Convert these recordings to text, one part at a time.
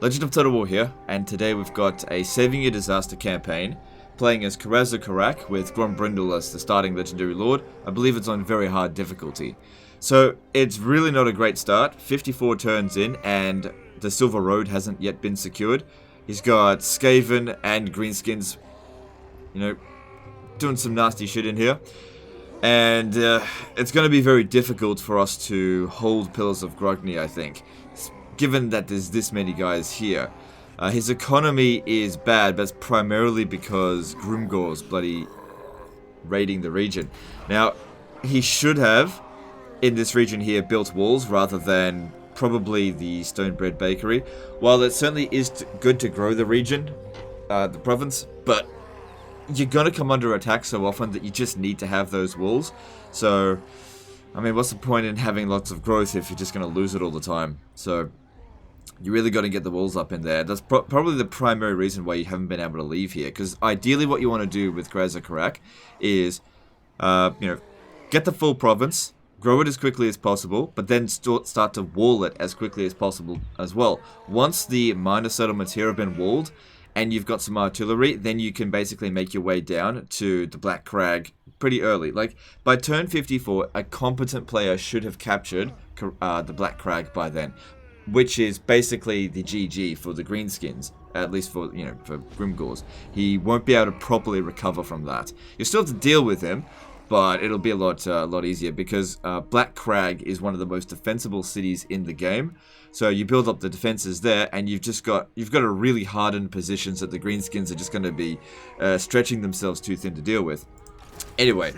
Legend of Total War here, and today we've got a Saving Your Disaster campaign, playing as Karazza Karak with Grombrindle as the starting Legendary Lord. I believe it's on very hard difficulty. So, it's really not a great start, 54 turns in, and the Silver Road hasn't yet been secured. He's got Skaven and Greenskins, you know, doing some nasty shit in here. And it's going to be very difficult for us to hold Pillars of Grogny, I think, given that there's this many guys here. His economy is bad, but it's primarily because Grimgor's bloody raiding the region. Now, he should have, in this region here, built walls rather than probably the Stonebread Bakery. While it certainly is good to grow the region, the province, but you're gonna come under attack so often that you just need to have those walls. So, I mean, what's the point in having lots of growth if you're just gonna lose it all the time? So, you really got to get the walls up in there. That's probably the primary reason why you haven't been able to leave here. Because ideally what you want to do with Karazza Karak is, get the full province, grow it as quickly as possible, but then start to wall it as quickly as possible as well. Once the minor settlements here have been walled, and you've got some artillery, then you can basically make your way down to the Black Crag pretty early. Like, by turn 54, a competent player should have captured the Black Crag by then, which is basically the GG for the Greenskins, at least for, for Grimgors. He won't be able to properly recover from that. You'll still have to deal with him, but it'll be a lot easier because Black Crag is one of the most defensible cities in the game. So you build up the defenses there, and you've got a really hardened positions that the Greenskins are just going to be stretching themselves too thin to deal with. Anyway,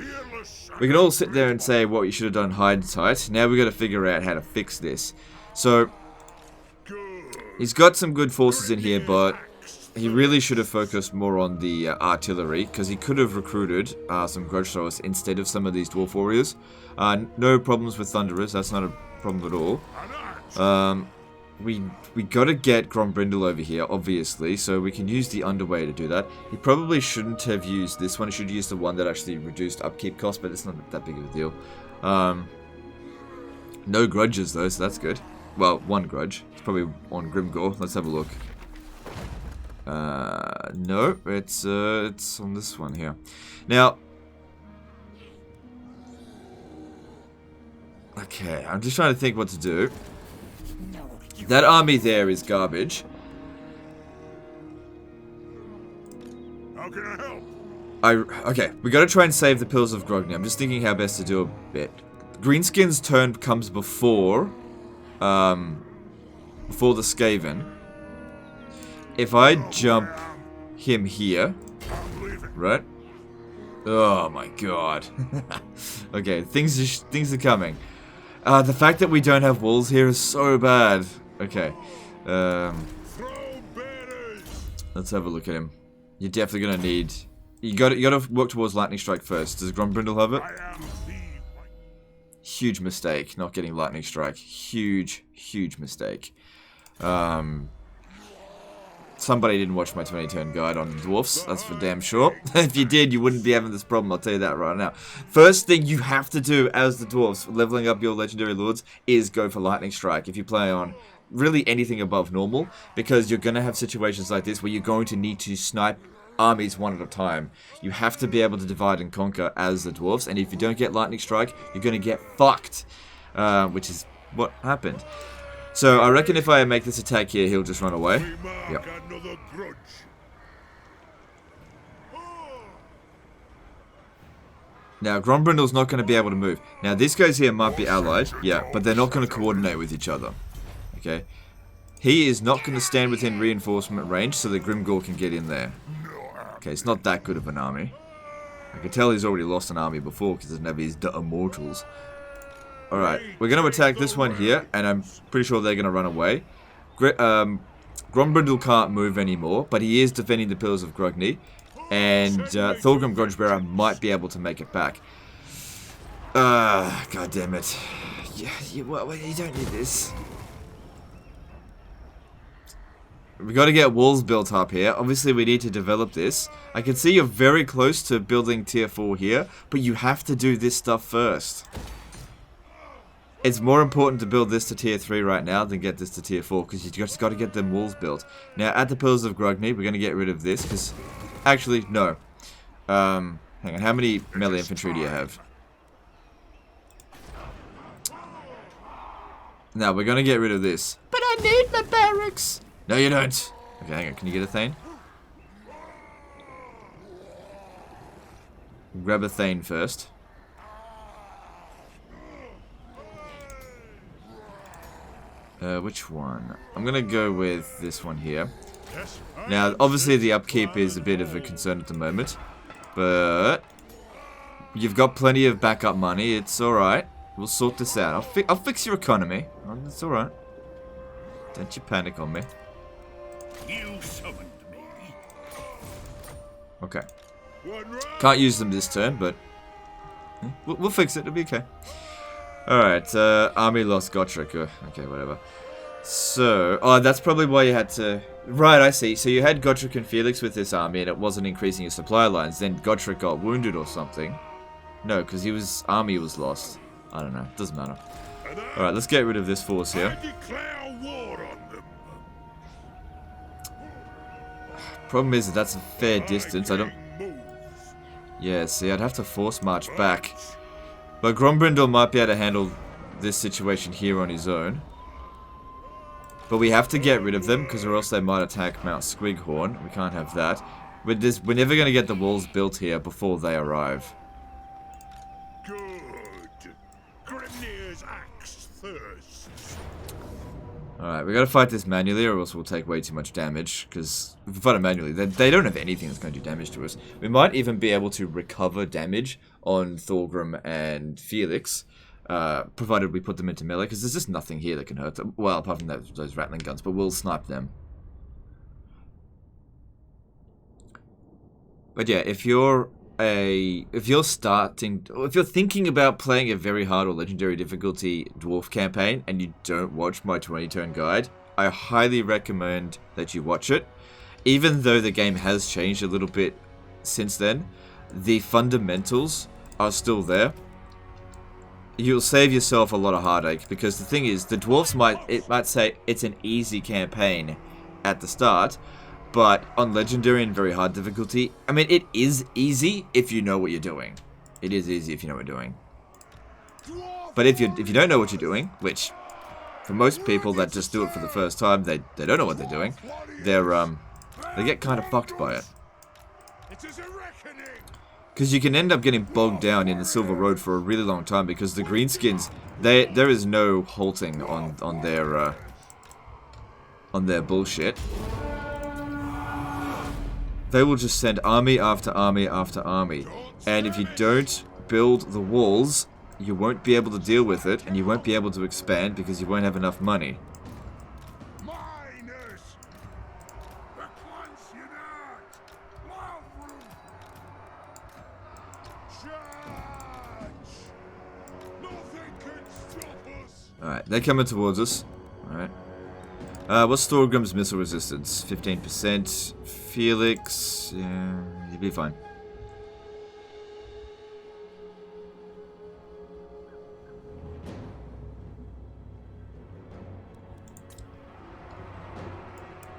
we can all sit there and say what you should have done in hindsight. Now we've got to figure out how to fix this. So he's got some good forces in here, but he really should have focused more on the artillery, because he could have recruited some grudge throwers instead of some of these dwarf warriors. No problems with thunderers, that's not a problem at all. We got to get Grombrindle over here, obviously, so we can use the underway to do that. He probably shouldn't have used this one. He should use the one that actually reduced upkeep cost, but it's not that big of a deal. No grudges though, so that's good. Well, one grudge. It's probably on Grimgor. Let's have a look. No, it's on this one here. Now, okay, I'm just trying to think what to do. That army there is garbage. How can I help? Okay, we gotta try and save the Pillars of Grogny. I'm just thinking how best to do a bit. Greenskin's turn comes before the Skaven. If I jump him here, right? Oh my god. Okay, things are coming. The fact that we don't have walls here is so bad. Okay. Let's have a look at him. You're definitely gonna need. You gotta work towards Lightning Strike first. Does Grombrindle have it? Huge mistake not getting Lightning Strike. Huge mistake. Somebody didn't watch my 20-turn guide on Dwarfs, that's for damn sure. If you did, you wouldn't be having this problem, I'll tell you that right now. First thing you have to do as the Dwarfs, leveling up your Legendary Lords, is go for Lightning Strike if you play on really anything above normal, because you're going to have situations like this where you're going to need to snipe armies one at a time. You have to be able to divide and conquer as the Dwarfs, and if you don't get Lightning Strike, you're going to get fucked, which is what happened. So I reckon if I make this attack here, he'll just run away. Yep. Now, Grombrindle's not going to be able to move. Now, these guys here might be allied, yeah, but they're not going to coordinate with each other. Okay? He is not going to stand within reinforcement range so that Grimgor can get in there. Okay, it's not that good of an army. I can tell he's already lost an army before because he doesn't have his immortals. Alright, we're going to attack this one here, and I'm pretty sure they're going to run away. Grombrindle can't move anymore, but he is defending the Pillars of Grogny, and Thorgrim Grudgebearer might be able to make it back. God damn it. You don't need this. We got to get walls built up here. Obviously, we need to develop this. I can see you're very close to building tier 4 here, but you have to do this stuff first. it's more important to build this to tier 3 right now than get this to tier 4, because you just got to get them walls built. Now, at the Pillars of Grugni, we're going to get rid of this, because... Actually, no. Hang on, how many melee infantry do you have? Now, we're going to get rid of this. But I need my barracks! No, you don't! Okay, hang on, can you get a Thane? Grab a Thane first. Which one? I'm gonna go with this one here. Now, obviously the upkeep is a bit of a concern at the moment, but you've got plenty of backup money. It's alright. We'll sort this out. I'll fix your economy. Oh, it's alright. Don't you panic on me. You summoned me. Okay. Can't use them this turn, but we'll fix it. It'll be okay. Alright, army lost Gotrek. Okay, whatever. So, oh, that's probably why you had to... Right, I see. So you had Gotrek and Felix with this army and it wasn't increasing your supply lines. Then Gotrek got wounded or something. No, because army was lost. I don't know. Doesn't matter. Alright, let's get rid of this force here. Problem is that that's a fair distance. I don't... Yeah, see, I'd have to force march back. But Grombrindal might be able to handle this situation here on his own. But we have to get rid of them, because or else they might attack Mount Squighorn. We can't have that. We're never going to get the walls built here before they arrive. Good. Grimnir's axe thirsts. Alright, we got to fight this manually, or else we'll take way too much damage. Because if we fight it manually, they don't have anything that's going to do damage to us. We might even be able to recover damage on Thorgrim and Felix, provided we put them into melee, because there's just nothing here that can hurt them. Well, apart from those rattling guns, but we'll snipe them. But yeah, if you're thinking about playing a very hard or legendary difficulty dwarf campaign and you don't watch my 20-turn guide, I highly recommend that you watch it. Even though the game has changed a little bit since then, the fundamentals are still there. You'll save yourself a lot of heartache, because the thing is, the dwarfs might say it's an easy campaign at the start, but on legendary and very hard difficulty, I mean, it is easy if you know what you're doing. It is easy if you know what you're doing. But if you don't know what you're doing, which for most people that just do it for the first time, they don't know what they're doing. They get kind of fucked by it. Because you can end up getting bogged down in the Silver Road for a really long time, because the greenskins, there is no halting on their bullshit. They will just send army after army after army, and if you don't build the walls, you won't be able to deal with it, and you won't be able to expand because you won't have enough money. Alright, they're coming towards us. Alright. What's Thorgrim's missile resistance? 15%. Felix, yeah, you'll be fine.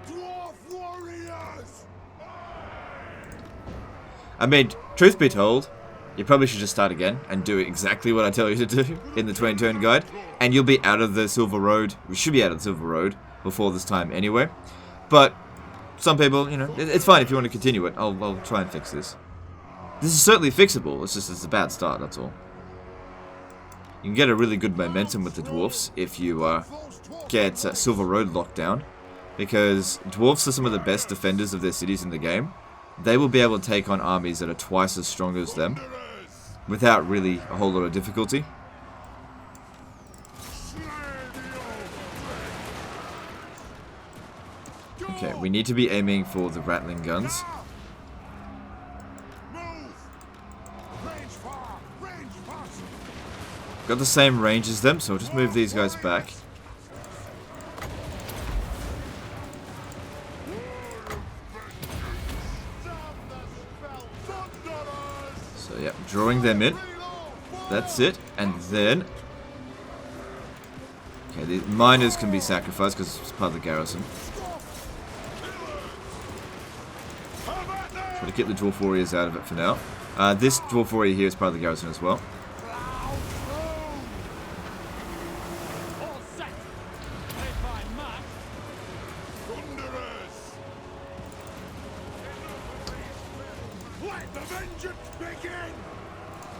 Dwarf warriors! I mean, truth be told, you probably should just start again and do exactly what I tell you to do in the 20-turn guide, and you'll be out of the Silver Road. We should be out of the Silver Road before this time anyway. But some people, you know, it's fine if you want to continue it. I'll try and fix this. This is certainly fixable. It's a bad start, that's all. You can get a really good momentum with the dwarfs if you get Silver Road locked down, because dwarfs are some of the best defenders of their cities in the game. They will be able to take on armies that are twice as strong as them without really a whole lot of difficulty. Okay, we need to be aiming for the rattling guns. Got the same range as them, so I'll just move these guys back. So yeah, drawing them in. That's it. And then Okay, the miners can be sacrificed because it's part of the garrison. Try to get the dwarf warriors out of it for now. This dwarf warrior here is part of the garrison as well.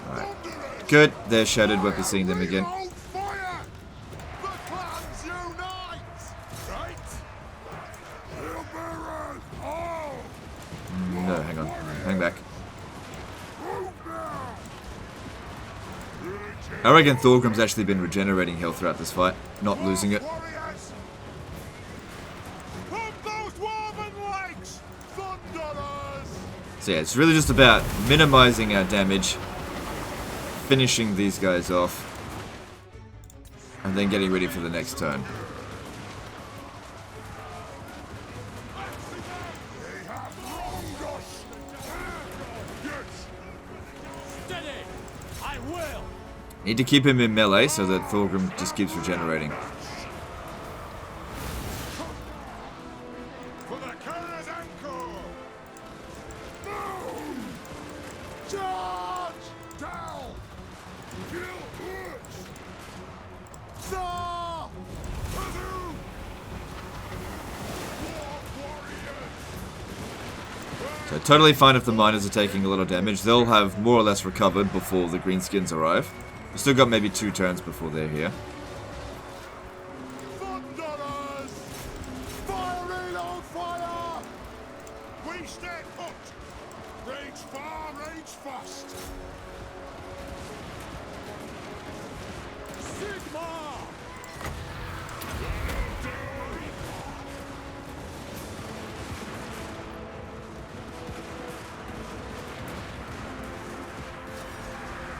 Alright. Good, they're shattered, we'll be seeing them again. No, hang on. Hang back. I reckon Thorgrim's actually been regenerating health throughout this fight, not losing it. So yeah, it's really just about minimizing our damage, finishing these guys off, and then getting ready for the next turn. Need to keep him in melee so that Thorgrim just keeps regenerating. So totally fine if the miners are taking a little damage. They'll have more or less recovered before the greenskins arrive. We've still got maybe 2 turns before they're here. We stay put. Rage far, rage fast. Sigma.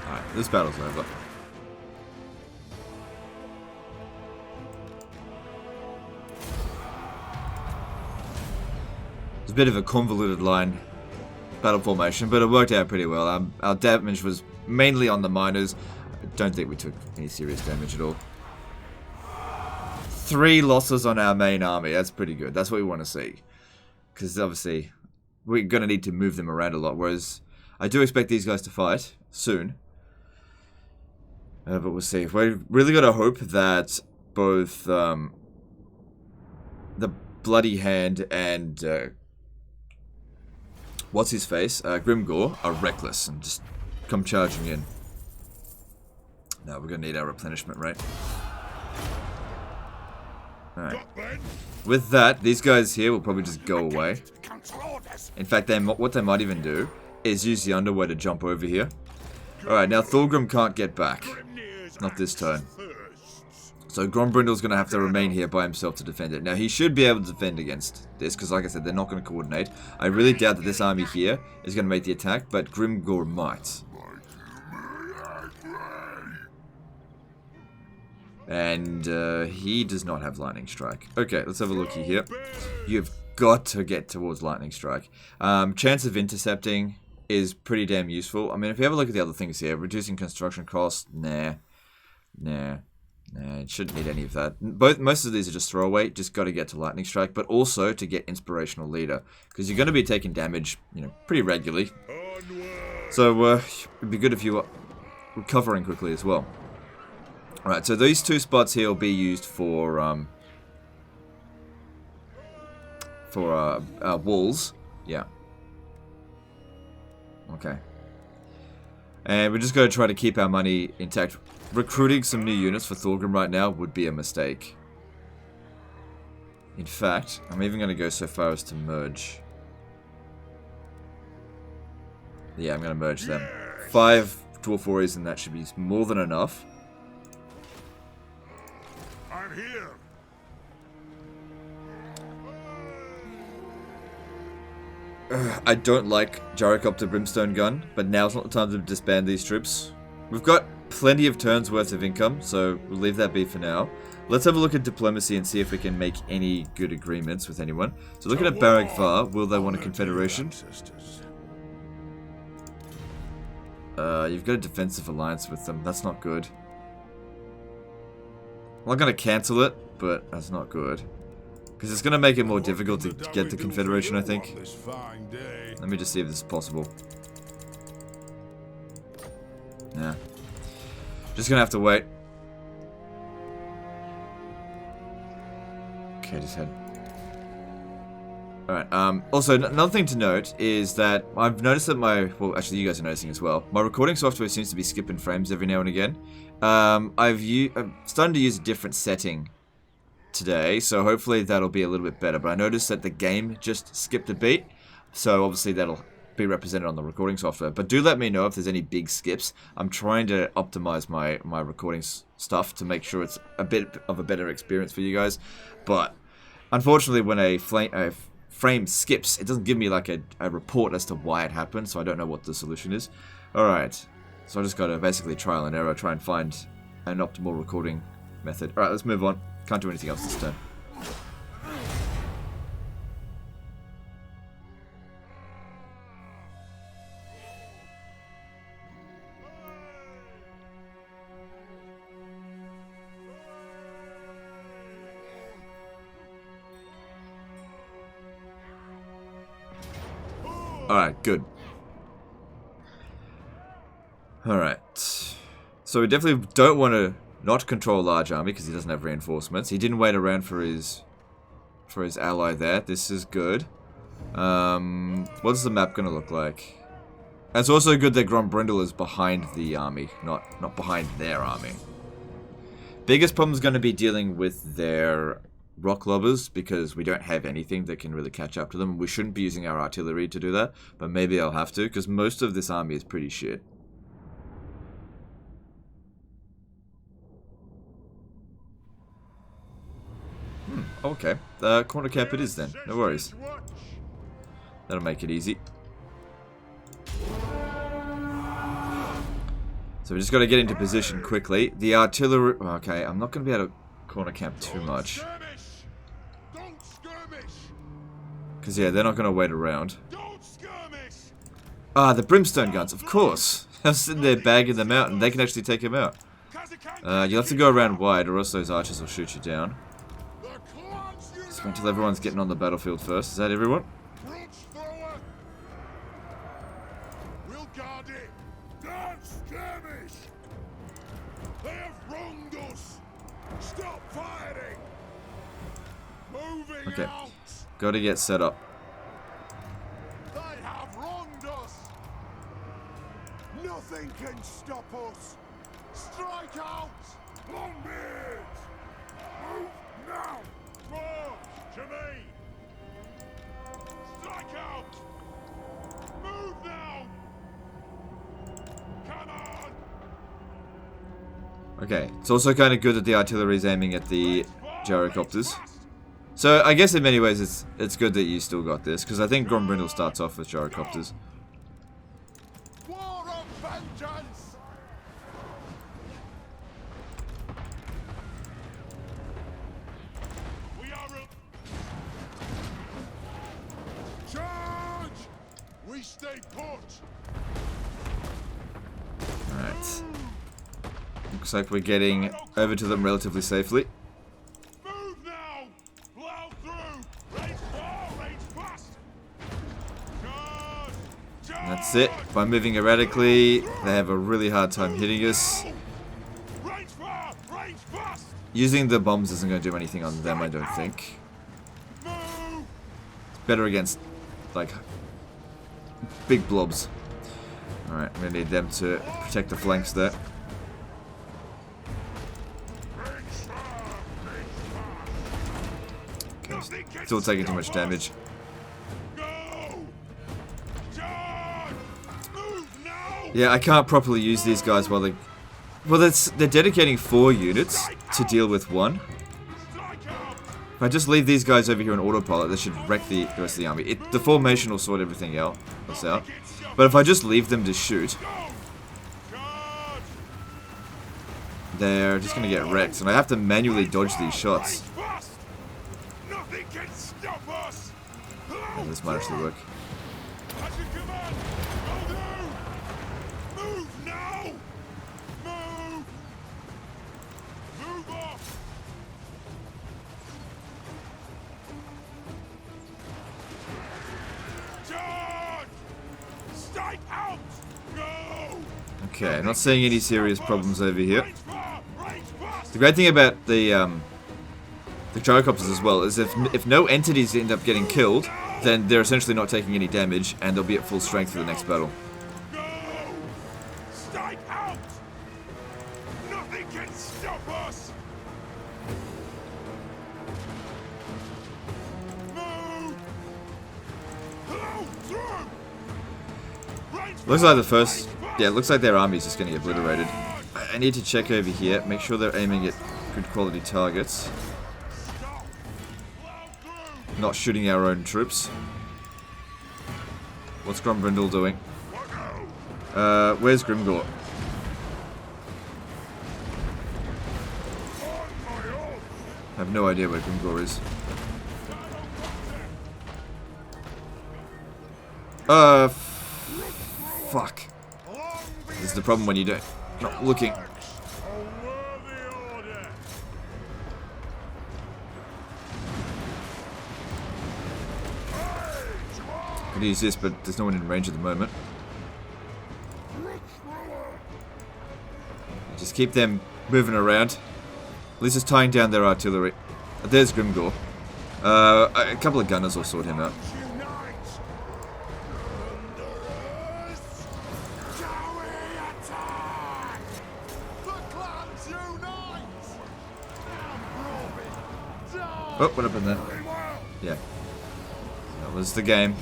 Alright, this battle's over. It's a bit of a convoluted line battle formation, but it worked out pretty well. Our damage was mainly on the miners. I don't think we took any serious damage at all. 3 losses on our main army. That's pretty good. That's what we want to see. Because obviously, we're going to need to move them around a lot. Whereas, I do expect these guys to fight soon. But we'll see. We've really got to hope that both the Bloody Hand and what's his face, Grimgor, are reckless and just come charging in. Now we're going to need our replenishment rate. Alright. With that, these guys here will probably just go away. In fact, what they might even do is use the underway to jump over here. Alright, now Thorgrim can't get back. Not this turn. So Grombrindle's going to have to remain here by himself to defend it. Now, he should be able to defend against this, because like I said, they're not going to coordinate. I really doubt that this army here is going to make the attack, but Grimgor might. And he does not have Lightning Strike. Okay, let's have a looky here. You've got to get towards Lightning Strike. Chance of intercepting is pretty damn useful. I mean, if you have a look at the other things here, reducing construction costs, nah, it shouldn't need any of that. Most of these are just throwaway. Just got to get to Lightning Strike, but also to get Inspirational Leader, because you're going to be taking damage, pretty regularly. So it'd be good if you were recovering quickly as well. All right, so these 2 spots here will be used for walls. Yeah. Okay. And we're just going to try to keep our money intact. Recruiting some new units for Thorgrim right now would be a mistake. In fact, I'm even going to go so far as to merge. Yeah, I'm going to merge them. 5 Dwarf Warriors and that should be more than enough. I'm here. I don't like Gyrocopter Brimstone Gun, but now's not the time to disband these troops. We've got plenty of turns worth of income, so we'll leave that be for now. Let's have a look at diplomacy and see if we can make any good agreements with anyone. So looking at Baragvar, will they want a confederation? You've got a defensive alliance with them. That's not good. I'm not going to cancel it, but that's not good. Because it's going to make it more difficult to get the Confederation, I think. Let me just see if this is possible. Yeah. Just going to have to wait. Okay, just head. Alright, also, another thing to note is that I've noticed that well, actually you guys are noticing as well, my recording software seems to be skipping frames every now and again. I'm starting to use a different setting today, so hopefully that'll be a little bit better, but I noticed that the game just skipped a beat, so obviously that'll be represented on the recording software. But do let me know if there's any big skips. I'm trying to optimize my recording stuff to make sure it's a bit of a better experience for you guys, but unfortunately when a frame skips, it doesn't give me like a report as to why it happened, so I don't know what the solution is. Alright, so I just gotta basically trial and error, try and find an optimal recording method. Alright, let's move on. Can't do anything else this turn. Alright, good. Alright. So we definitely don't want to not control a large army because he doesn't have reinforcements. He didn't wait around for his ally there. This is good. What's the map going to look like? And it's also good that Grombrindle is behind the army, not behind their army. Biggest problem is going to be dealing with their rock lobbers because we don't have anything that can really catch up to them. We shouldn't be using our artillery to do that, but maybe I'll have to because most of this army is pretty shit. Okay, corner cap it is then. No worries. That'll make it easy. So we just got to get into position quickly. The artillery... Okay, I'm not going to be able to corner camp too much. Because, yeah, they're not going to wait around. Ah, the brimstone guns, of course. I was sitting there bagging them out, and they can actually take him out. You'll have to go around wide, or else those archers will shoot you down. Just wait until everyone's getting on the battlefield first. Is that everyone? We'll guard it. Don't skirmish. They have wronged us. Stop firing. Moving Okay. out. Got to get set up. They have wronged us. Nothing can stop us. Strike out. Longbeards. Move now. March to me. Strike out. Move now. Come on. Okay, it's also kind of good that the artillery is aiming at the gyrocopters. So I guess in many ways it's good that you still got this, because I think Grombrindle starts off with gyrocopters. War of vengeance. We are up. Charge. We stay put. Alright. Looks like we're getting over to them relatively safely. Move now. Plow through. Race far, race fast. Charge. Charge. And that's it. By moving erratically, they have a really hard time hitting us. Race far, race fast. Using the bombs isn't going to do anything on them, I don't think. Move. Better against, like, big blobs. Alright, we're going to need them to protect the flanks there. Okay, still taking too much damage. Go. Charge. Move now. Yeah, I can't properly use these guys while they... Well, they're dedicating 4 units to deal with 1. Strike out. If I just leave these guys over here on autopilot, they should wreck the rest of the army. The formation will sort everything else out. But if I just leave them to shoot, Go. Charge. they're just going to get wrecked. And I have to manually dodge these shots. Fast. Nothing can stop us. And this might actually work. As you command. Will do. Move now. Move. Move off. Okay, not seeing any serious problems over here. The great thing about the gyrocopters as well is if no entities end up getting killed, then they're essentially not taking any damage, and they'll be at full strength for the next battle. Go! Stay out! Nothing can stop us! Move! Hello, through! Range Looks like the fire, first... range fire. Yeah, it looks like their army is just getting obliterated. I need to check over here, make sure they're aiming at good quality targets. Stop! Plow through! Not shooting our own troops. What's Grombrindle doing? Where's Grimgor? I have no idea where Grimgor is. Fuck. This is the problem when you don't... Not looking. I could use this, but there's no one in range at the moment. Just keep them moving around. At least it's tying down their artillery. There's Grimgor. A couple of gunners will sort him out. Oh, what happened there? Yeah. That was the game.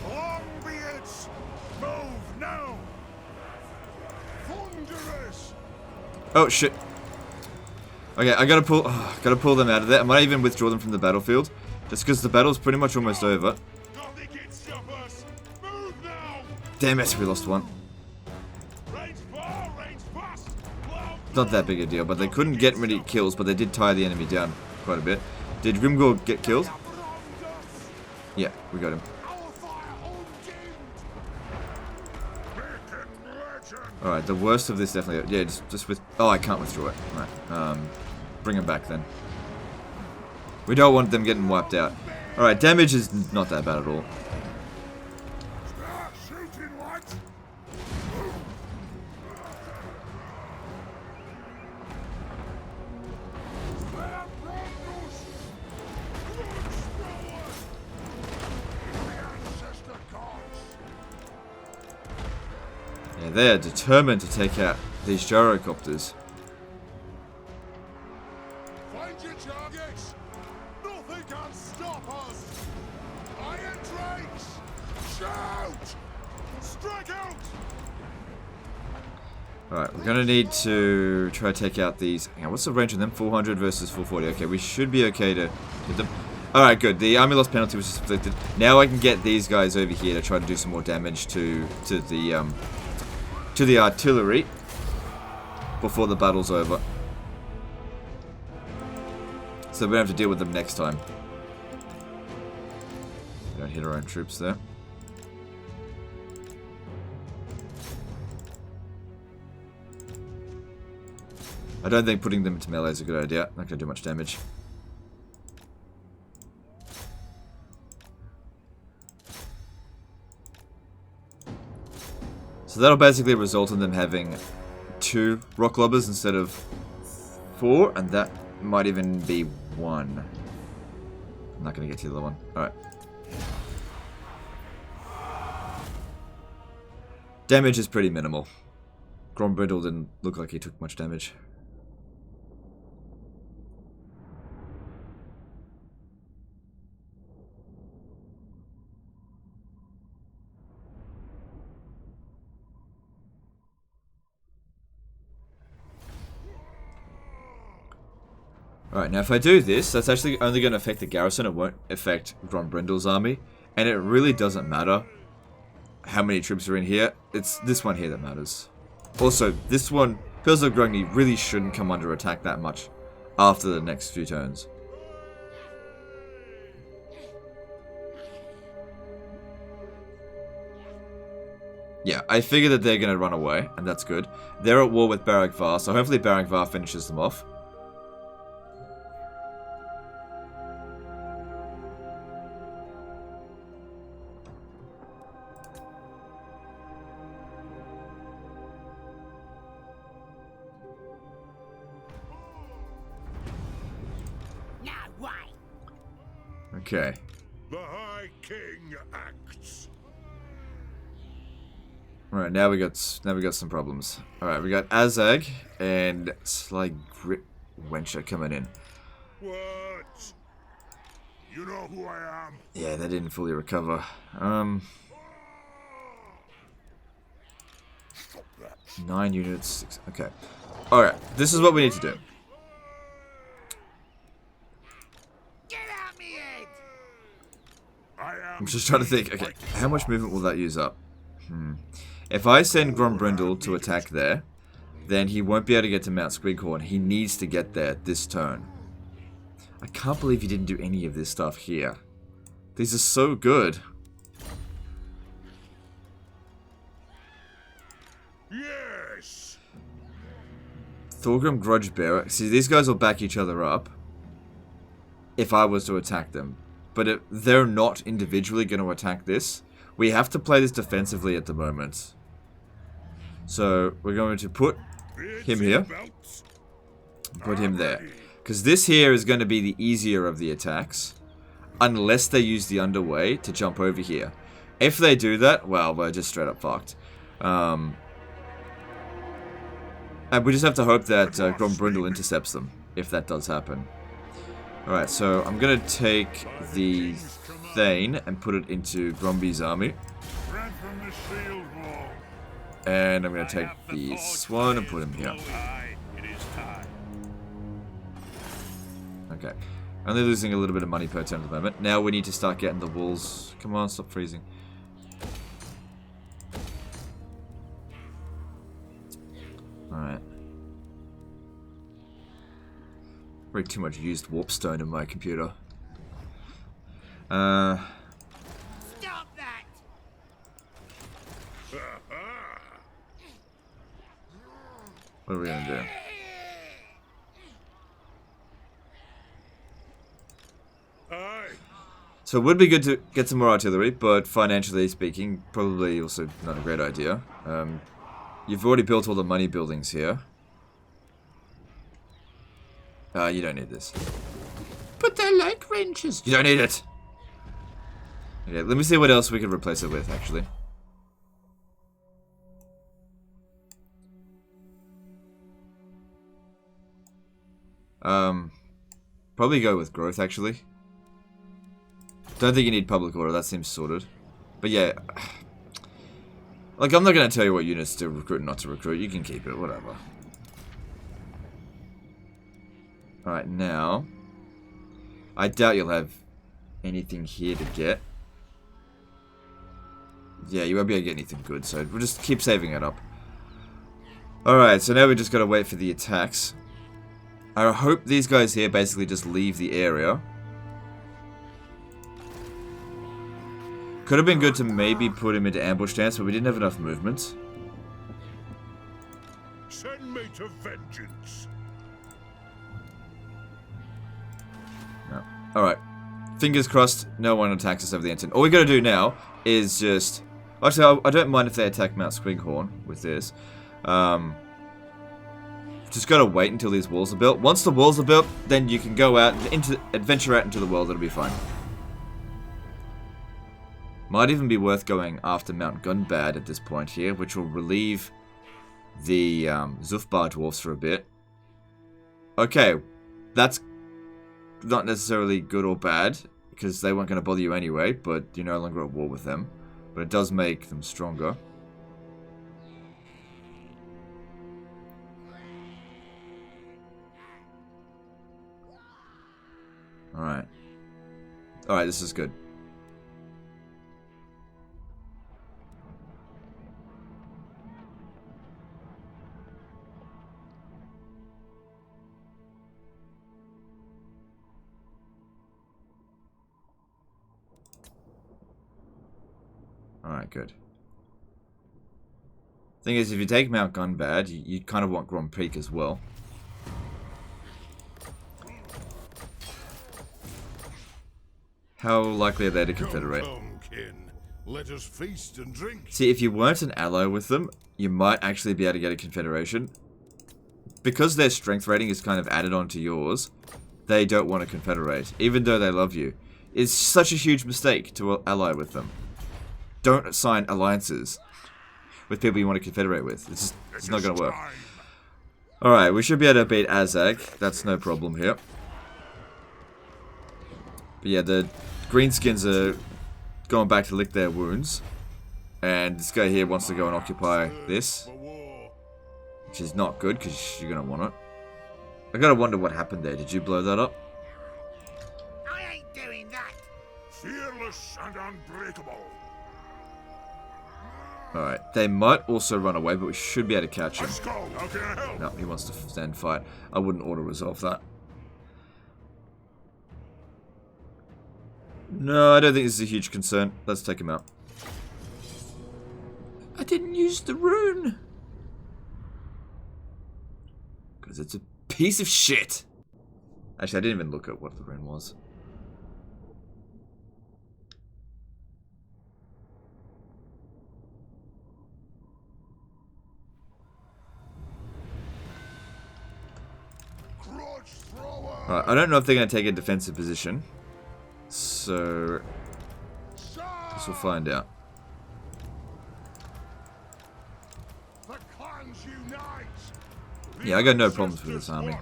Oh shit. Okay, I gotta pull them out of there. I might even withdraw them from the battlefield. Just because the battle's pretty much almost over. Damn it, we lost one. Not that big a deal, but they couldn't get many kills, but they did tie the enemy down quite a bit. Did Grimgor get killed? Yeah, we got him. Alright, the worst of this definitely... Yeah, just with... Oh, I can't withdraw it. Alright, bring him back then. We don't want them getting wiped out. Alright, damage is not that bad at all. Yeah, they are determined to take out these gyrocopters. Find your targets! Nothing can stop us! Iron drakes! Shout! Strike out! Alright, we're gonna need to try to take out these... Hang on, what's the range on them? 400 versus 440. Okay, we should be okay to hit them. Alright, good. The army loss penalty was just inflicted. Now I can get these guys over here to try to do some more damage to the artillery before the battle's over. So we don't have to deal with them next time. We don't hit our own troops there. I don't think putting them into melee is a good idea. Not going to do much damage. So that'll basically result in them having 2 rock lobbers instead of 4, and that might even be 1. I'm not going to get to the other one. Alright. Damage is pretty minimal. Grombrindle didn't look like he took much damage. Alright, now if I do this, that's actually only going to affect the garrison, it won't affect Grombrindle's army. And it really doesn't matter how many troops are in here, it's this one here that matters. Also, this one, Pillars of Grungni really shouldn't come under attack that much after the next few turns. Yeah, I figure that they're going to run away, and that's good. They're at war with Barak Var, so hopefully Barak Var finishes them off. Okay. The High King acts. Alright, now we got some problems. Alright, we got Azag and Sly Wencher coming in. What? You know who I am? Yeah, they didn't fully recover. 9 units, 6. Okay. Alright, this is what we need to do. Get out me head! I'm just trying to think. Okay, how much movement will that use up? If I send Grombrindle to attack there, then he won't be able to get to Mount Squighorn. He needs to get there this turn. I can't believe he didn't do any of this stuff here. These are so good. Yes. Thorgrim Grudgebearer. See, these guys will back each other up if I was to attack them. But they're not individually going to attack this. We have to play this defensively at the moment. So, we're going to put him here. Put him there. Because this here is going to be the easier of the attacks. Unless they use the underway to jump over here. If they do that, well, we're just straight up fucked. And we just have to hope that Grombrindle intercepts them. If that does happen. Alright, so I'm going to take the Thane and put it into Gromby's army. And I'm going to take the Swan and put him here. Okay. Only losing a little bit of money per turn at the moment. Now we need to start getting the walls. Come on, stop freezing. Alright. Very too much used warpstone in my computer. Stop that! What are we gonna do? So it would be good to get some more artillery, but financially speaking, probably also not a great idea. You've already built all the money buildings here. You don't need this. But they're like wrenches. You don't need it! Okay, let me see what else we could replace it with, actually. Probably go with growth, actually. Don't think you need public order, that seems sorted. But yeah, like, I'm not going to tell you what units to recruit and not to recruit. You can keep it, whatever. Alright, now, I doubt you'll have anything here to get. Yeah, you won't be able to get anything good, so we'll just keep saving it up. Alright, so now we just got to wait for the attacks. I hope these guys here basically just leave the area. Could have been good to maybe put him into ambush stance, but we didn't have enough movement. Send me to vengeance. No. Alright. Fingers crossed, no one attacks us over the internet. All we gotta do now is just... Actually, I don't mind if they attack Mount Squighorn with this. Just gotta wait until these walls are built. Once the walls are built, then you can go out, adventure out into the world, it'll be fine. Might even be worth going after Mount Gunbad at this point here, which will relieve the Zufbar dwarfs for a bit. Okay, that's not necessarily good or bad, because they weren't going to bother you anyway, but you're no longer at war with them. But it does make them stronger. Alright. Alright, this is good. Alright, good. Thing is, if you take Mount Gunbad, you kind of want Grom Peak as well. How likely are they to confederate? Come, kin. Let us feast and drink. See, if you weren't an ally with them, you might actually be able to get a confederation. Because their strength rating is kind of added onto yours, they don't want to confederate, even though they love you. is such a huge mistake to ally with them. Don't sign alliances with people you want to confederate with. It's not going to work. Alright, we should be able to beat Azag. That's no problem here. But yeah, the greenskins are going back to lick their wounds. And this guy here wants to go and occupy this. Which is not good, because you're going to want it. I gotta wonder what happened there. Did you blow that up? I ain't doing that. Fearless and unbreakable. Alright, they might also run away, but we should be able to catch him. Let's go. How can I help? No, he wants to stand fight. I wouldn't auto-resolve that. No, I don't think this is a huge concern. Let's take him out. I didn't use the rune! Because it's a piece of shit! Actually, I didn't even look at what the rune was. Alright, I don't know if they're going to take a defensive position. So, guess we'll find out. Yeah, I got no problems with this army.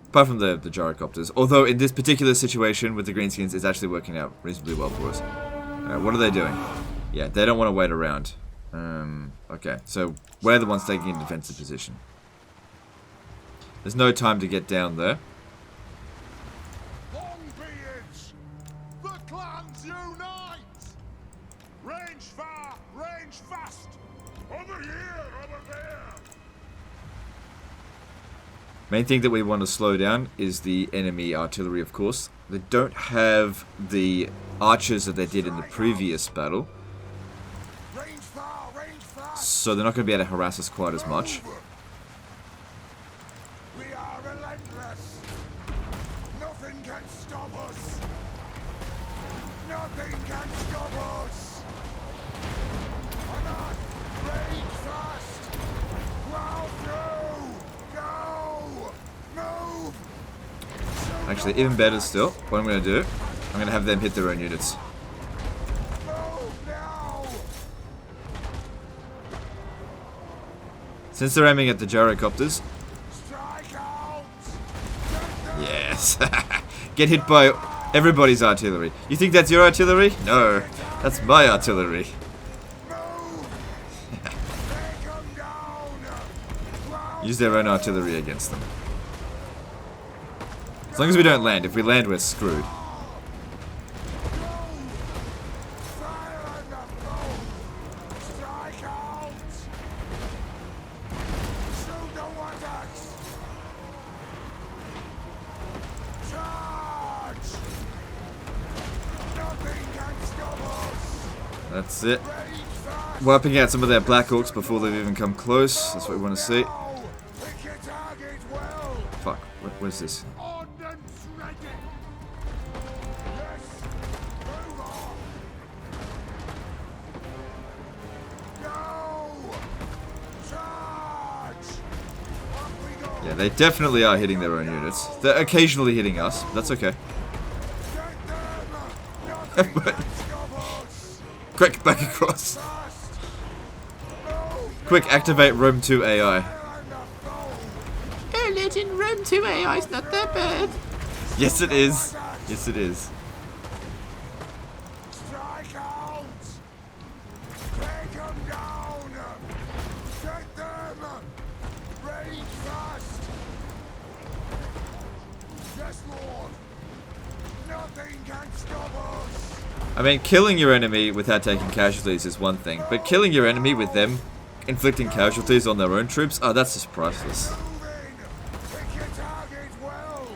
Apart from the gyrocopters. Although, in this particular situation with the greenskins, it's actually working out reasonably well for us. Alright, what are they doing? Yeah, they don't want to wait around. Okay, so we're the ones taking a defensive position. There's no time to get down there. Longbeards! The clans unite! Range far, range fast! Over here, over there! Main thing that we want to slow down is the enemy artillery, of course. They don't have the archers that they did in the previous battle. Range far, range fast! So they're not going to be able to harass us quite as much. We are relentless! Nothing can stop us! Nothing can stop us! On us! Range fast! Plow through! Go! Move! Actually, even better still, what I'm going to do, I'm going to have them hit their own units. Move now! Since they're aiming at the gyrocopters, Strike out! yes, get hit by everybody's artillery. You think that's your artillery? No, that's my artillery. Move! Take 'em down! Plow Use their own artillery against them. As long as we don't land. If we land, we're screwed. Fire on the foe! Strike out! Shoot the wattocks! Charge! Nothing can stop us! That's it. Range fast! Wiping out some of their Black Orcs before they've even come close. That's what we want to see. Now! Pick your target well! Fuck, what is this? Ordnance ready! Yes! Move on! Go! Charge! Up we go! Yeah, they definitely are hitting their own units. They're occasionally hitting us. But that's okay. Get them! Nothing can stop us! Quick, back across. Fast! Move! Quick, activate Rome 2 AI. Fire on the foe! Oh, legend, Rome 2 AI is not that bad. Yes, it is. Yes, it is. Strike out! Take 'em down! Get them! Range fast! Yes, Lord! Nothing can stop us! I mean, killing your enemy without taking casualties is one thing, but killing your enemy with them inflicting casualties on their own troops, oh, that's just priceless. Moving! Pick your target well!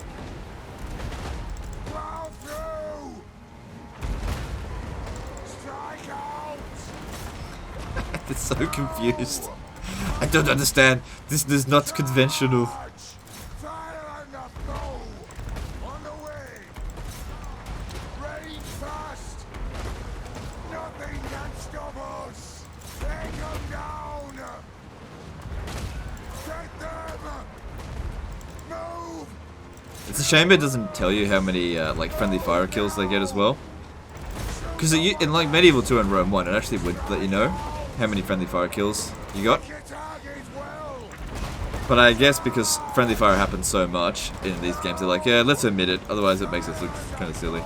Plow through! Strike out! They're so confused. I don't understand. This is not conventional. Charge! Fire on the foe! On the way! Range fast! Nothing can stop us! Take 'em down! Get them! Move! It's a shame it doesn't tell you how many like friendly fire kills they get as well. Because in like Medieval 2 and Rome 1, it actually would let you know how many friendly fire kills you got. But I guess because friendly fire happens so much in these games, they're like, yeah, let's omit it, otherwise it makes us look kind of silly.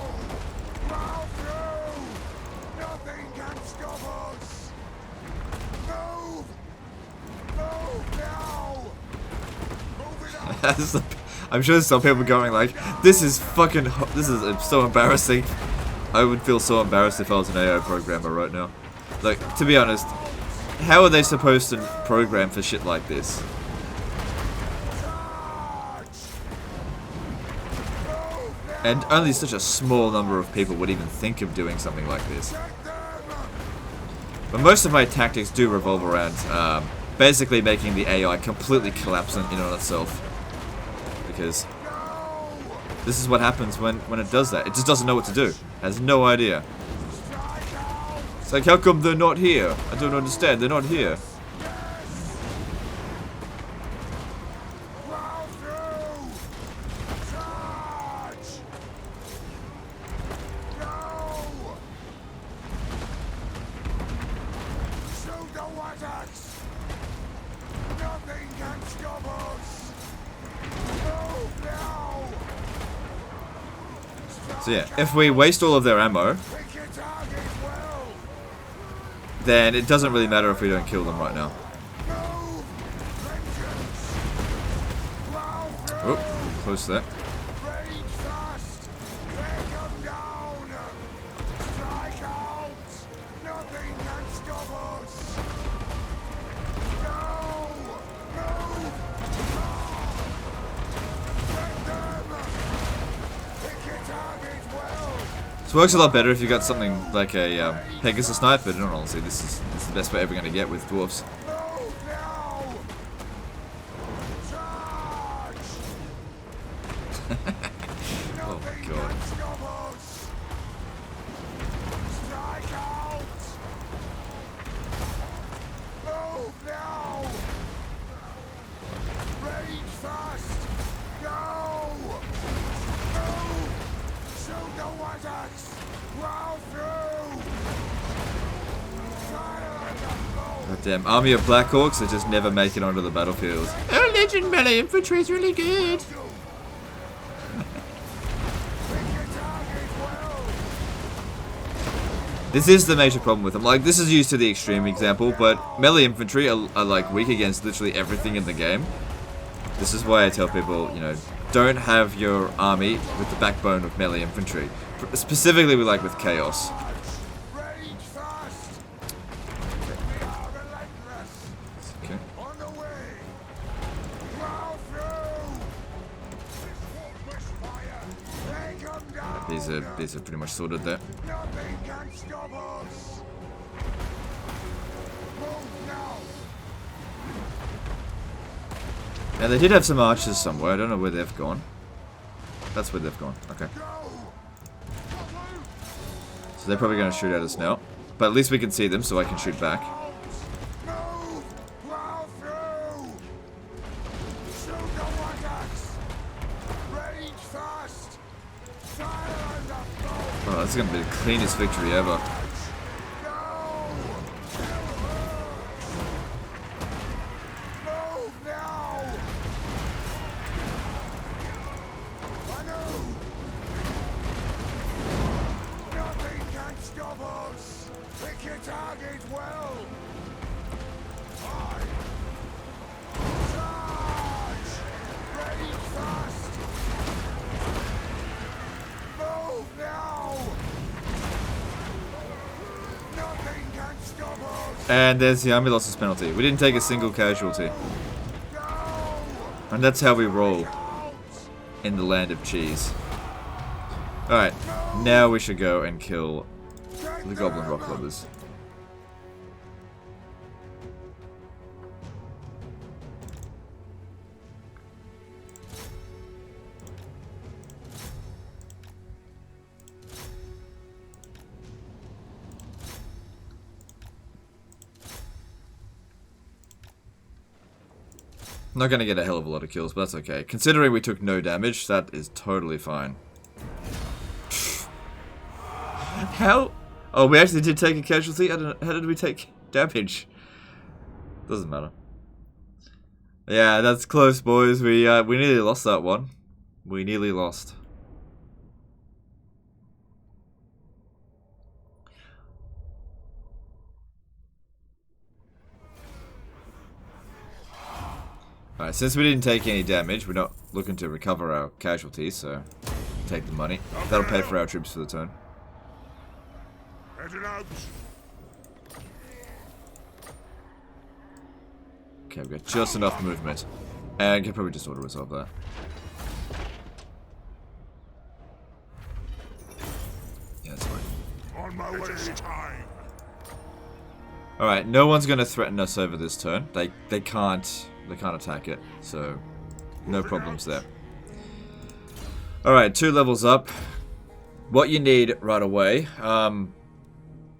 I'm sure some people going like, this is so embarrassing. I would feel so embarrassed if I was an AI programmer right now. Like, to be honest, how are they supposed to program for shit like this? And only such a small number of people would even think of doing something like this. But most of my tactics do revolve around basically making the AI completely collapse in on itself. Because this is what happens when it does that. It just doesn't know what to do. Has no idea. It's like, how come they're not here? I don't understand. They're not here. So yeah, if we waste all of their ammo, then it doesn't really matter if we don't kill them right now. Oh, close to that. It works a lot better if you got something like a Pegasus knife, but in all honesty, this is the best we're ever going to get with dwarves. Oh my god. Goddamn army of Black Hawks that just never make it onto the battlefield. Our legend melee infantry is really good. This is the major problem with them. Like, this is used to the extreme example, but melee infantry are like weak against literally everything in the game. This is why I tell people, you know, don't have your army with the backbone of melee infantry. Specifically with Chaos. Okay. These are pretty much sorted there. Now they did have some archers somewhere. I don't know where they've gone. That's where they've gone. Okay. So they're probably going to shoot at us now. But at least we can see them, so I can shoot back. Oh, this is going to be the cleanest victory ever. And there's the army losses penalty. We didn't take a single casualty. And that's how we roll in the land of cheese. Alright, now we should go and kill the Goblin Rock Clubbers. Not going to get a hell of a lot of kills, but that's okay. Considering we took no damage, that is totally fine. How? Oh, we actually did take a casualty? How did we take damage? Doesn't matter. Yeah, that's close, boys. We nearly lost that one. We nearly lost. Alright, since we didn't take any damage, we're not looking to recover our casualties, so take the money. That'll pay for our troops for the turn. Heading out. Okay, we've got just enough movement. And I can probably just auto-resolve that. Yeah, that's fine. On my way. Time. Alright, no one's gonna threaten us over this turn. They can't attack it, so no problems there. Alright, 2 levels up. What you need right away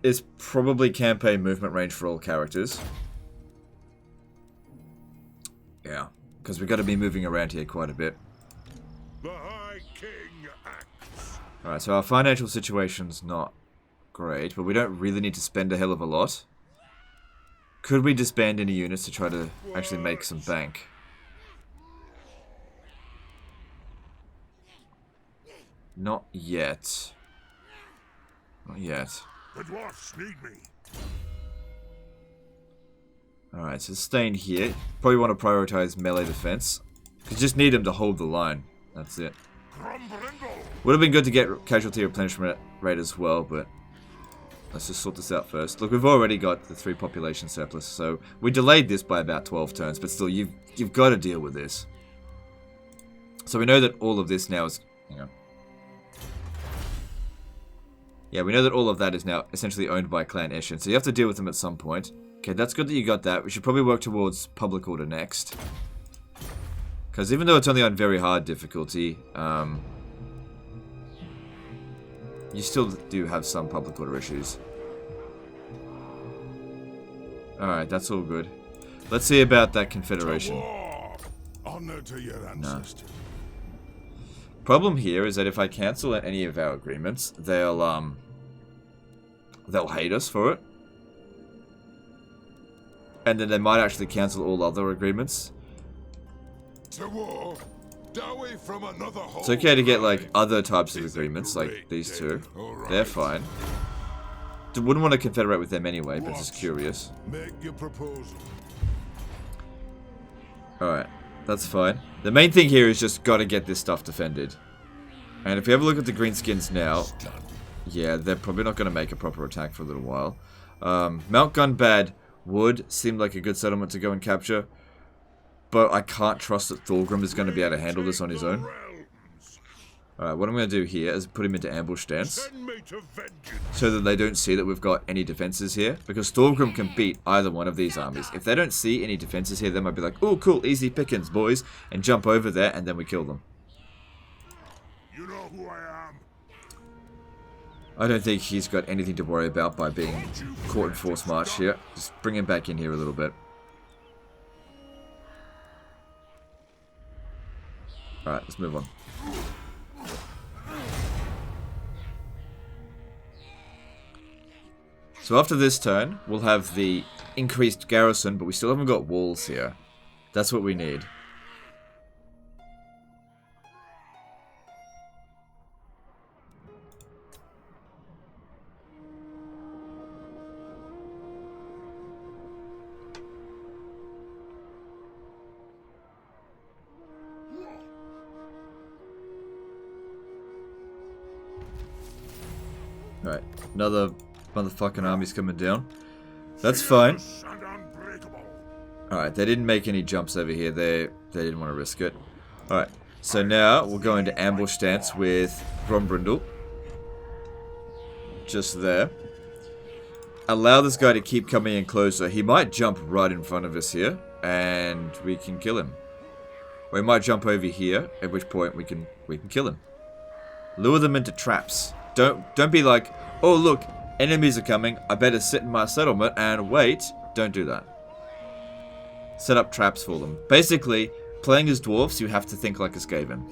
is probably campaign movement range for all characters. Yeah, because we've got to be moving around here quite a bit. The High King acts. Alright, so our financial situation's not great, but we don't really need to spend a hell of a lot. Could we disband any units to try to actually make some bank? Not yet. Not yet. The dwarfs need me. Alright, so staying here. Probably want to prioritize melee defense. Because just need them to hold the line. That's it. Would have been good to get casualty replenishment rate as well, but let's just sort this out first. Look, we've already got the 3 population surplus, so we delayed this by about 12 turns, but still, you've got to deal with this. So we know that all of this now is... Hang on. Yeah, we know that all of that is now essentially owned by Clan Eshin, so you have to deal with them at some point. Okay, that's good that you got that. We should probably work towards public order next. Because even though it's only on very hard difficulty, you still do have some public order issues. Alright, that's all good. Let's see about that confederation. Honor to your ancestors. Problem here is that if I cancel any of our agreements, they'll hate us for it. And then they might actually cancel all other agreements. To war. From another it's okay to get like other types of agreements, like these 2. Right. They're fine. Wouldn't want to confederate with them anyway, but just curious. Make your proposal. Alright, that's fine. The main thing here is just gotta get this stuff defended. And if you have a look at the greenskins now, yeah, they're probably not gonna make a proper attack for a little while. Mount Gunbad would seem like a good settlement to go and capture. But I can't trust that Thorgrim is going to be able to handle this on his own. Alright, what I'm going to do here is put him into ambush stance. So that they don't see that we've got any defenses here. Because Thorgrim can beat either one of these armies. If they don't see any defenses here, they might be like, oh cool, easy pickings, boys. And jump over there, and then we kill them. You know who I am. I don't think he's got anything to worry about by being caught in forced march here. Just bring him back in here a little bit. Alright, let's move on. So after this turn, we'll have the increased garrison, but we still haven't got walls here. That's what we need. Alright, another motherfucking army's coming down. That's fine. Alright, they didn't make any jumps over here. They didn't want to risk it. Alright, so now we'll go into ambush stance with Grombrindle. Just there. Allow this guy to keep coming in closer. He might jump right in front of us here, and we can kill him. Or he might jump over here, at which point we can kill him. Lure them into traps. Don't be like, oh look, enemies are coming, I better sit in my settlement and wait. Don't do that. set up traps for them. Basically, playing as dwarfs, you have to think like a Skaven.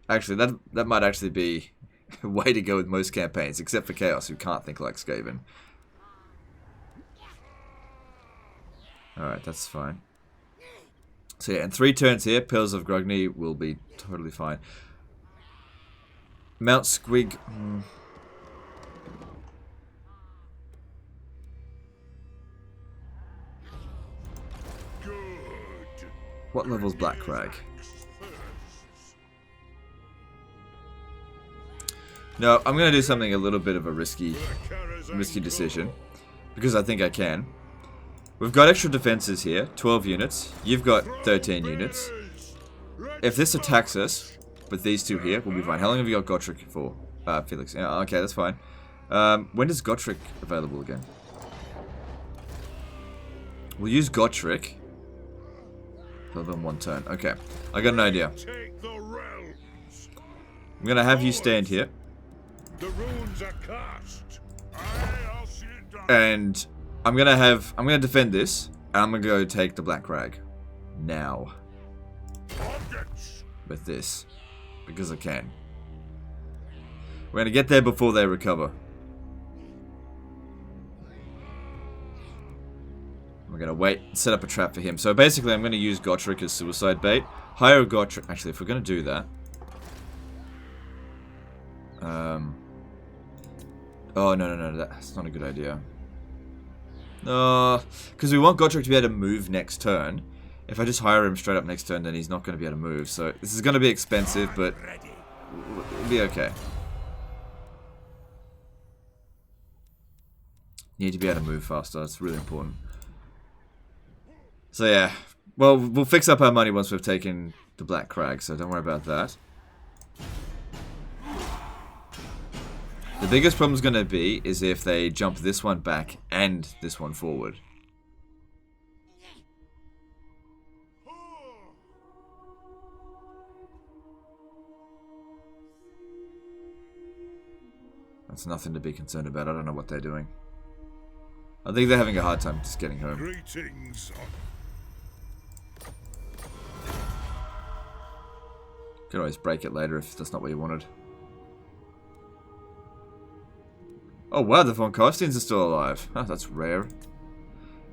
Actually, that might actually be a way to go with most campaigns, except for Chaos, who can't think like Skaven. Alright, that's fine. So yeah, in 3 turns here, Pillars of Grugny will be totally fine. Mount Squig... What level's Black Crag? No, I'm going to do something a little bit of a risky decision. Because I think I can. We've got extra defenses here, 12 units. You've got 13 units. If this attacks us, with these two here, we'll be fine. How long have you got Gotrek for? Felix. Yeah, okay, that's fine. When is Gotrek available again? We'll use Gotrek. Live in 1 turn. Okay, I got an idea. I'm gonna have you stand here. The runes are cast. I'll see it done. And I'm gonna defend this, and I'm gonna go take the Black Crag. Now. Objects. With this. Because I can. We're gonna get there before they recover. We're gonna wait and set up a trap for him. So basically I'm gonna use Gotrek as suicide bait. Hire Gotrek. Actually, if we're gonna do that. Oh, no, that's not a good idea. No, because we want Gotrek to be able to move next turn. If I just hire him straight up next turn, then he's not going to be able to move. So this is going to be expensive, but it'll be okay. Need to be able to move faster. That's really important. So yeah, well, we'll fix up our money once we've taken the Black Crag, so don't worry about that. The biggest problem is going to be is if they jump this one back and this one forward. That's nothing to be concerned about. I don't know what they're doing. I think they're having a hard time just getting home. Greetings. Could always break it later if that's not what you wanted. Oh wow, the Von Carsteins are still alive. Oh, that's rare.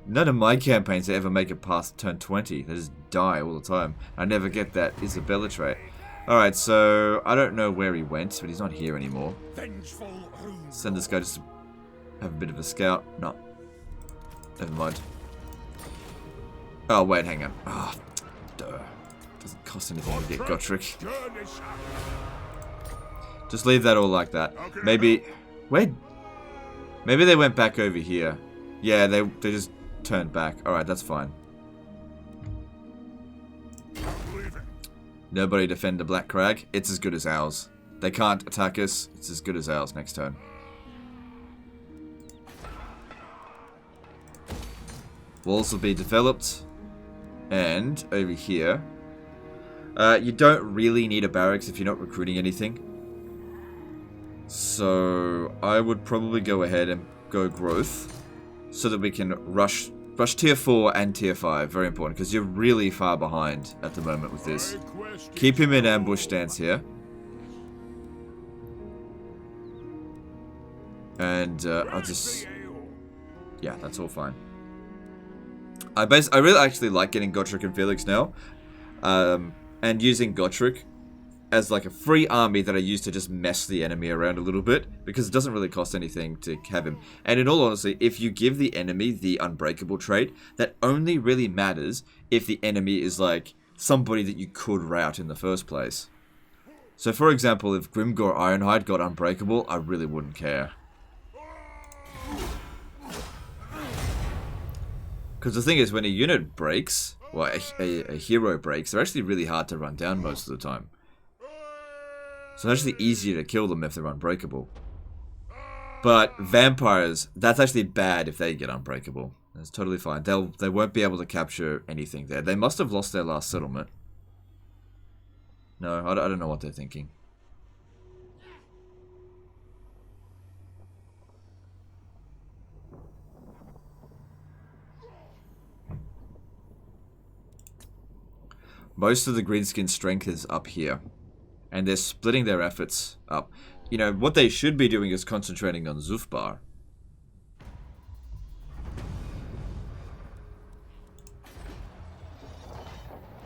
None of my campaigns ever make it past turn 20. They just die all the time. I never get that Isabella trait. Alright, so I don't know where he went, but he's not here anymore. Send this guy just to have a bit of a scout. No. Never mind. Oh, wait, hang on. Ah, duh. Doesn't cost anything to get Gotrek. Just leave that all like that. Maybe... Wait. Maybe they went back over here. Yeah, they just turned back. Alright, that's fine. Nobody defend the Black Crag. It's as good as ours. They can't attack us. It's as good as ours next turn. Walls will be developed. And over here. You don't really need a barracks if you're not recruiting anything. So I would probably go ahead and go growth. So that we can rush tier 4 and tier 5. Very important because you're really far behind at the moment with this. Keep him in ambush stance here. And I'll just... Yeah, that's all fine. I really actually like getting Gotrek and Felix now. And using Gotrek as like a free army that I use to just mess the enemy around a little bit. Because it doesn't really cost anything to have him. And in all honesty, if you give the enemy the Unbreakable trait, that only really matters if the enemy is like somebody that you could rout in the first place. So for example, if Grimgor Ironhide got Unbreakable, I really wouldn't care. Because the thing is, when a unit breaks, well, a hero breaks, they're actually really hard to run down most of the time. So it's actually easier to kill them if they're unbreakable. But vampires, that's actually bad if they get unbreakable. That's totally fine. They won't be able to capture anything there. They must have lost their last settlement. No, I don't know what they're thinking. Most of the greenskin strength is up here. And they're splitting their efforts up. You know, what they should be doing is concentrating on Zufbar.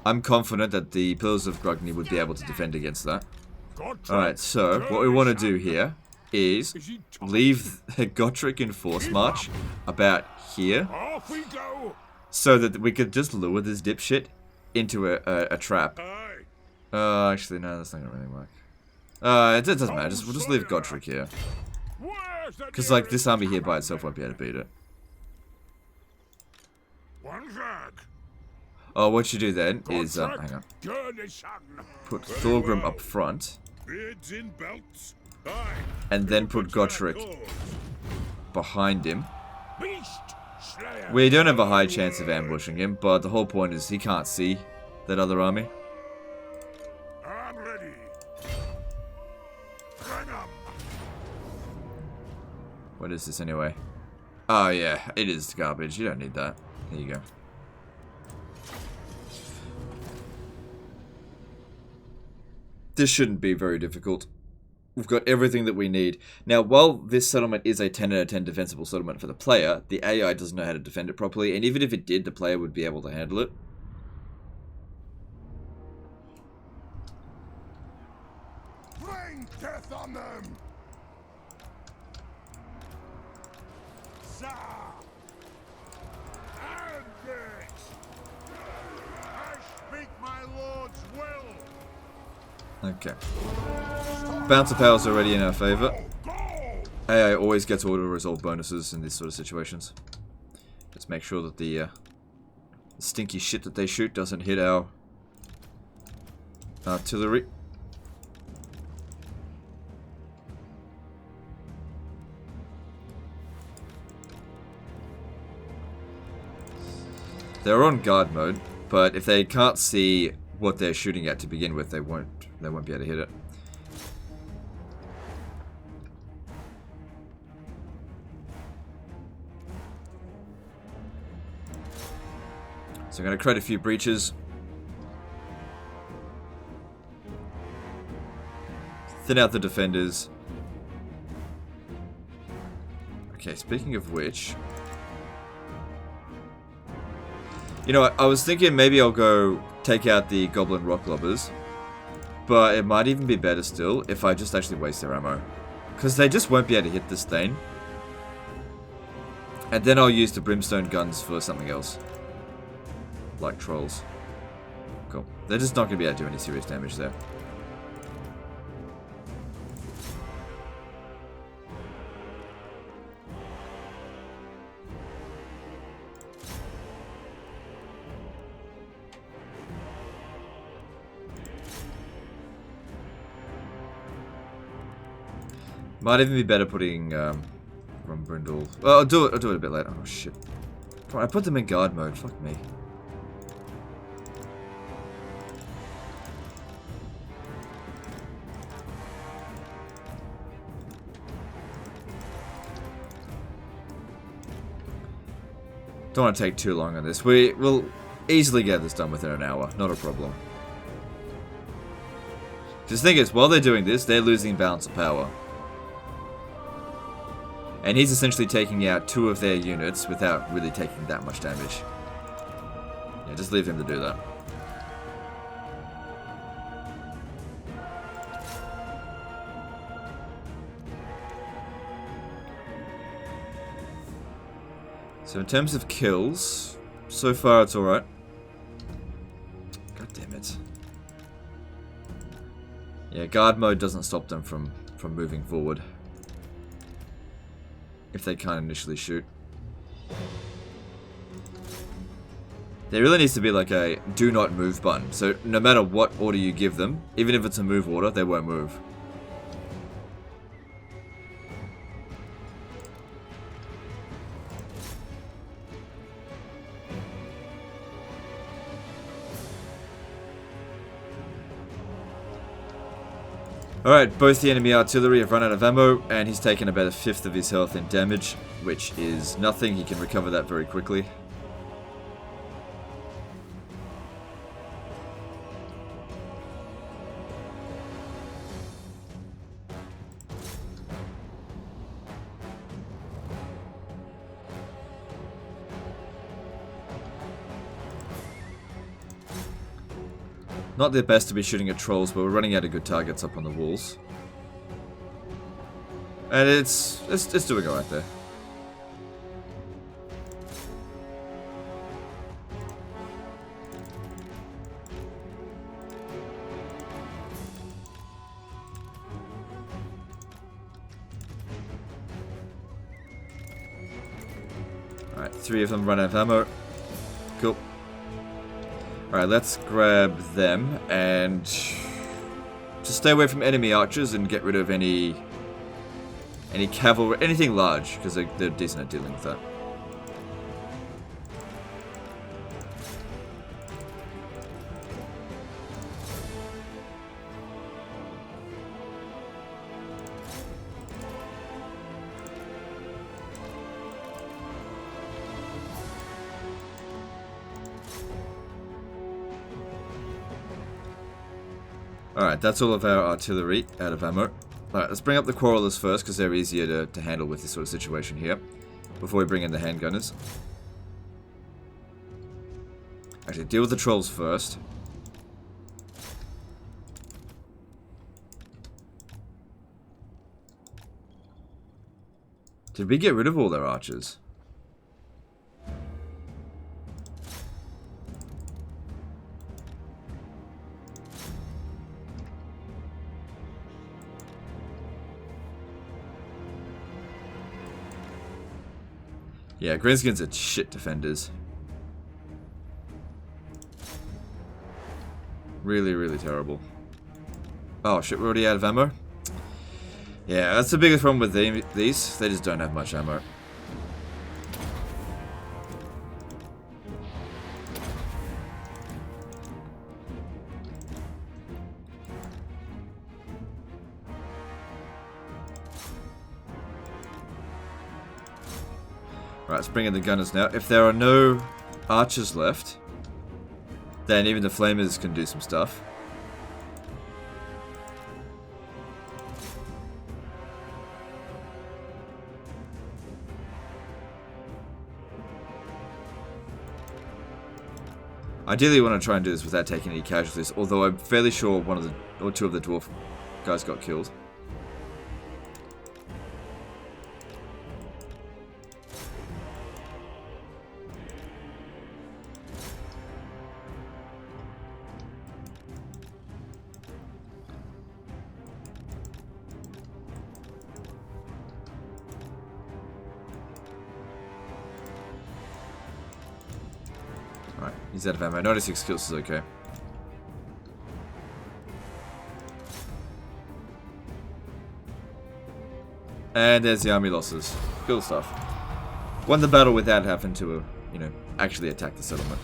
I'm confident that the Pillars of Grugni would be able to defend against that. Alright, so what we want to do here is leave Gotrek in force march about here so that we could just lure this dipshit into a trap. Actually, no, that's not gonna really work. It doesn't matter, we'll just leave Gotrek here. Because, like, this army here by itself won't be able to beat it. Oh, what you do then is, hang on. Put Thorgrim up front. And then put Gotrek behind him. We don't have a high chance of ambushing him, but the whole point is he can't see that other army. I'm ready. What is this anyway? Oh yeah, it is garbage. You don't need that. There you go. This shouldn't be very difficult. We've got everything that we need. Now, while this settlement is a 10 out of 10 defensible settlement for the player, the AI doesn't know how to defend it properly, and even if it did, the player would be able to handle it. Bring death on them. Sir. And it. I speak my lord's will. Okay. Bouncer power's already in our favor. AI always gets auto-resolve bonuses in these sort of situations. Just make sure that the stinky shit that they shoot doesn't hit our artillery. They're on guard mode, but if they can't see what they're shooting at to begin with, they won't be able to hit it. So I'm going to create a few breaches. Thin out the defenders. Okay, speaking of which... You know what, I was thinking maybe I'll go take out the Goblin Rock Lobbers. But it might even be better still if I just actually waste their ammo. Because they just won't be able to hit this thing. And then I'll use the Brimstone guns for something else. Like trolls. Cool. They're just not going to be able to do any serious damage there. Might even be better putting Rumbrindle. Well, I'll do it a bit later. Oh shit! I put them in guard mode. Fuck me. Don't want to take too long on this. We will easily get this done within an hour. Not a problem. Just the thing is, while they're doing this, they're losing balance of power. And he's essentially taking out 2 of their units without really taking that much damage. Yeah, just leave him to do that. So in terms of kills, so far it's alright. God damn it. Yeah, guard mode doesn't stop them from moving forward. If they can't initially shoot. There really needs to be like a do not move button. So no matter what order you give them, even if it's a move order, they won't move. Alright, both the enemy artillery have run out of ammo, and he's taken about 1/5 of his health in damage, which is nothing. He can recover that very quickly. Not the best to be shooting at trolls, but we're running out of good targets up on the walls. And it's doing alright there. Alright, 3 of them run out of ammo. Cool. Alright, let's grab them and just stay away from enemy archers and get rid of any cavalry, anything large, because they're decent at dealing with that. Alright, that's all of our artillery out of ammo. Alright, let's bring up the Quarrelers first, because they're easier to handle with this sort of situation here. Before we bring in the handgunners. Actually, deal with the trolls first. Did we get rid of all their archers? Yeah, Greenskins are shit defenders. Really, really terrible. Oh shit, we're already out of ammo? Yeah, that's the biggest problem with these. They just don't have much ammo. Right, let's bring in the gunners now. If there are no archers left, then even the flamers can do some stuff. Ideally, you want to try and do this without taking any casualties, although I'm fairly sure one of the, or 2 of the dwarf guys got killed. Alright, he's out of ammo. 96 kills is okay. And there's the army losses. Cool stuff. Won the battle without having to, you know, actually attack the settlement.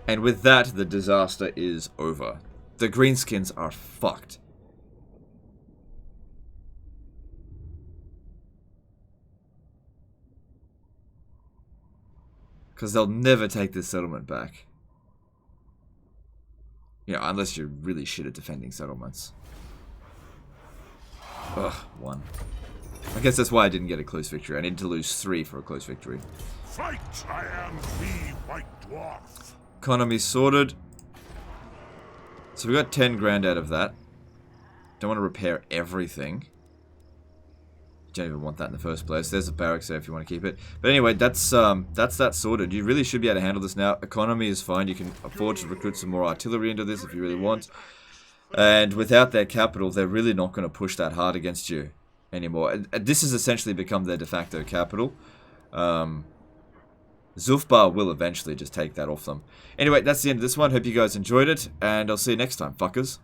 And with that, the disaster is over. The Greenskins are fucked. Because they'll never take this settlement back. You know, unless you're really shit at defending settlements. Ugh, 1. I guess that's why I didn't get a close victory. I need to lose 3 for a close victory. Fight! I am the White Dwarf. Economy sorted. So we got 10 grand out of that. Don't want to repair everything. Don't even want that in the first place. There's a barracks there if you want to keep it. But anyway, that's that sorted. You really should be able to handle this now. Economy is fine. You can afford to recruit some more artillery into this if you really want. And without their capital, they're really not going to push that hard against you anymore. And this has essentially become their de facto capital. Zulfbar will eventually just take that off them. Anyway, that's the end of this one. Hope you guys enjoyed it, and I'll see you next time, fuckers.